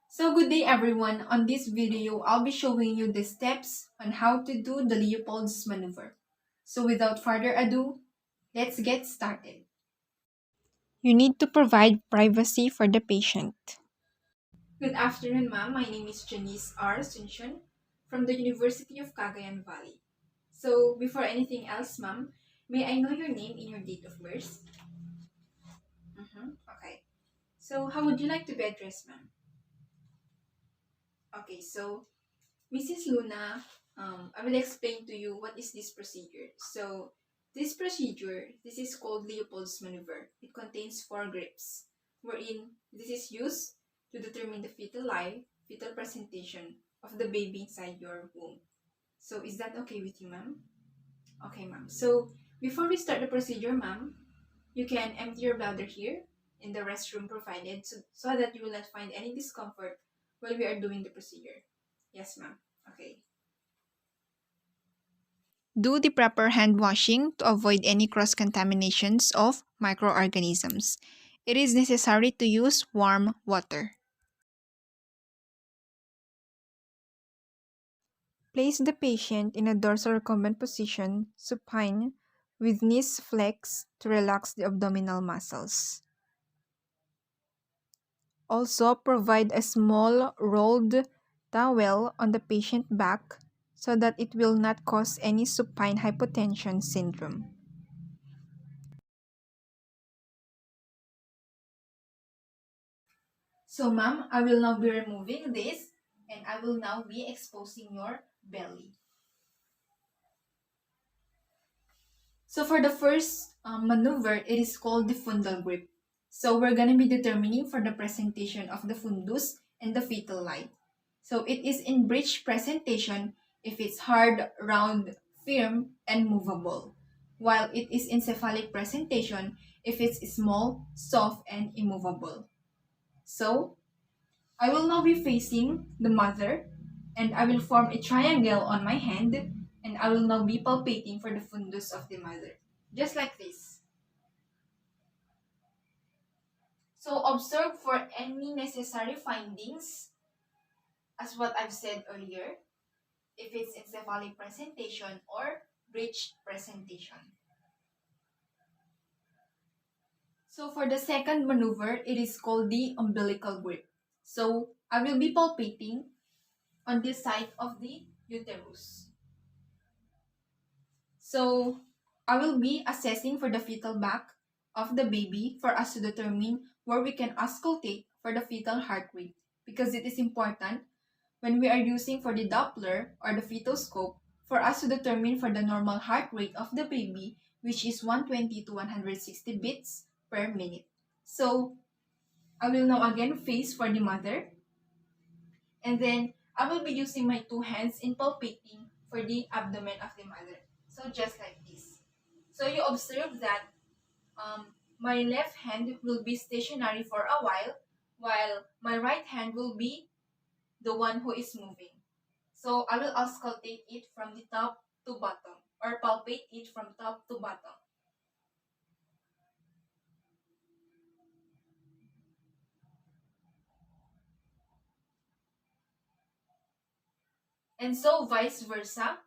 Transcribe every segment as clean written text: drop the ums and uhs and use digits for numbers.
So good day everyone. On this video, I'll be showing you the steps on how to do the Leopolds Maneuver. So without further ado, let's get started. You need to provide privacy for the patient. Good afternoon, ma'am. My name is Janice R. Sunshun from the University of Cagayan Valley. So before anything else, ma'am, may I know your name and your date of birth? Okay. So how would you like to be addressed, ma'am? Okay, so Mrs. Luna, I will explain to you what is this procedure. So, this is called Leopold's Maneuver. It contains four grips, wherein this is used to determine the fetal presentation of the baby inside your womb. So, is that okay with you, ma'am? Okay, ma'am. So, before we start the procedure, ma'am, you can empty your bladder here in the restroom provided so that you will not find any discomfort while we are doing the procedure. Yes, ma'am. Okay. Do the proper hand washing to avoid any cross contaminations of microorganisms. It is necessary to use warm water. Place the patient in a dorsal recumbent position, supine, with knees flexed to relax the abdominal muscles. Also, provide a small rolled towel on the patient back so that it will not cause any supine hypotension syndrome. So, ma'am, I will now be removing this and I will now be exposing your belly. So, for the first maneuver, it is called the fundal grip. So, we're going to be determining for the presentation of the fundus and the fetal light. So, it is in bridge presentation if it's hard, round, firm, and movable, while it is in cephalic presentation if it's small, soft, and immovable. So, I will now be facing the mother and I will form a triangle on my hand and I will now be palpating for the fundus of the mother. Just like this. So observe for any necessary findings as what I've said earlier, if it's encephalic presentation or bridge presentation. So for the second maneuver, it is called the umbilical grip. So I will be palpating on this side of the uterus. So I will be assessing for the fetal back of the baby for us to determine where we can auscultate for the fetal heart rate, because it is important when we are using for the Doppler or the fetoscope for us to determine for the normal heart rate of the baby, which is 120 to 160 beats per minute. So I will now again face for the mother, and then I will be using my two hands in palpating for the abdomen of the mother. So just like this. So you observe that my left hand will be stationary for a while my right hand will be the one who is moving. So I will auscultate it from the top to bottom or palpate it from top to bottom. And so vice versa,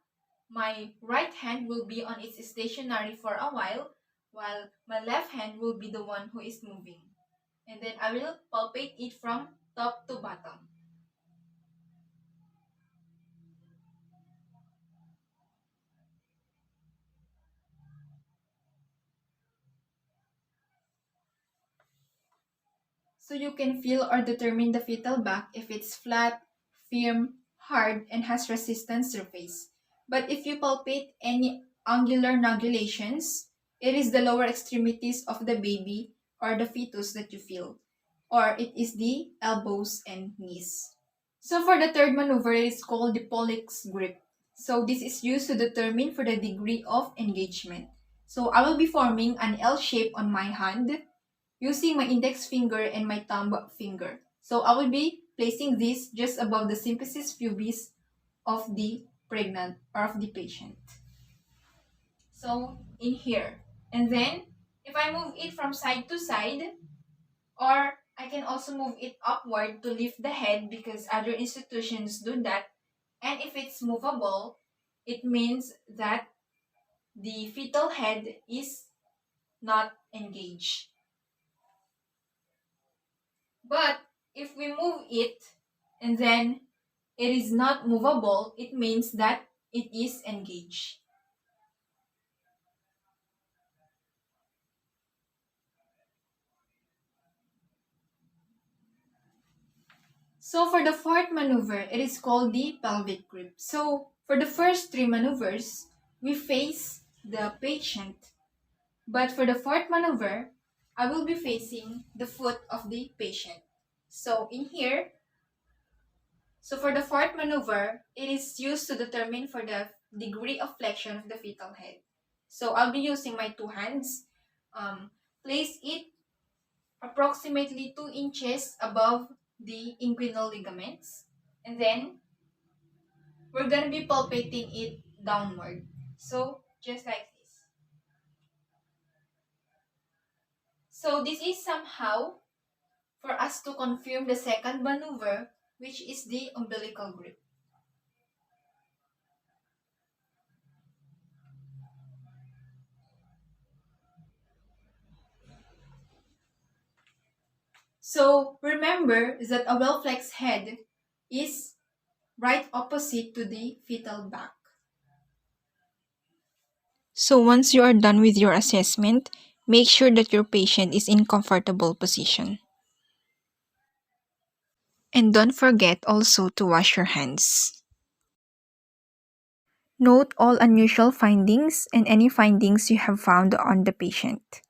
my right hand will be on its stationary for a while my left hand will be the one who is moving. And then I will palpate it from top to bottom. So you can feel or determine the fetal back if it's flat, firm, hard, and has resistant surface. But if you palpate any angular nodulations, it is the lower extremities of the baby or the fetus that you feel, or it is the elbows and knees. So for the third maneuver, it is called the pollex grip. So this is used to determine for the degree of engagement. So I will be forming an L shape on my hand using my index finger and my thumb finger. So I will be placing this just above the symphysis pubis of the pregnant or of the patient. So in here. And then if I move it from side to side or I can also move it upward to lift the head because other institutions do that. And if it's movable, it means that the fetal head is not engaged. But if we move it and then it is not movable, it means that it is engaged. So for the fourth maneuver, it is called the pelvic grip. So for the first three maneuvers, we face the patient. But for the fourth maneuver, I will be facing the foot of the patient. So in here, so for the fourth maneuver, it is used to determine for the degree of flexion of the fetal head. So I'll be using my two hands. Place it approximately 2 inches above the inguinal ligaments. And then we're going to be palpating it downward. So just like this. So this is somehow for us to confirm the second maneuver, which is the umbilical grip. So remember that a well-flexed head is right opposite to the fetal back. So once you are done with your assessment, make sure that your patient is in comfortable position. And don't forget also to wash your hands. Note all unusual findings and any findings you have found on the patient.